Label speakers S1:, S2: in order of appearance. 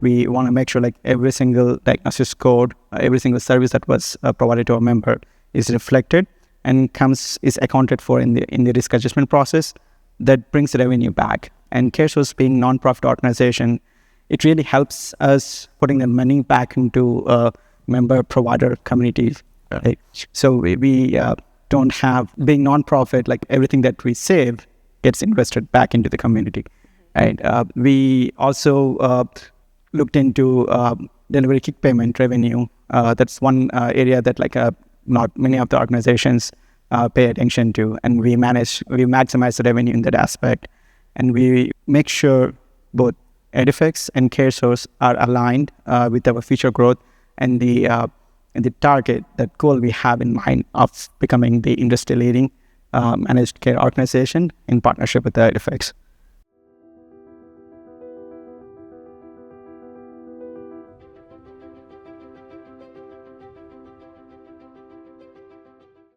S1: we want to make sure like every single diagnosis code, every single service that was provided to a member is reflected and is accounted for in the risk adjustment process. That brings revenue back. And CareSource being non-profit organization, it really helps us putting the money back into member provider communities. Right? So we don't have, being non-profit, like everything that we save gets invested back into the community. Right? We also looked into delivery kick payment revenue. That's one area that not many of the organizations pay attention to, and we maximize the revenue in that aspect, and we make sure both Edifix and CareSource are aligned with our future growth and the target, that goal we have in mind of becoming the industry leading managed care organization in partnership with Edifix.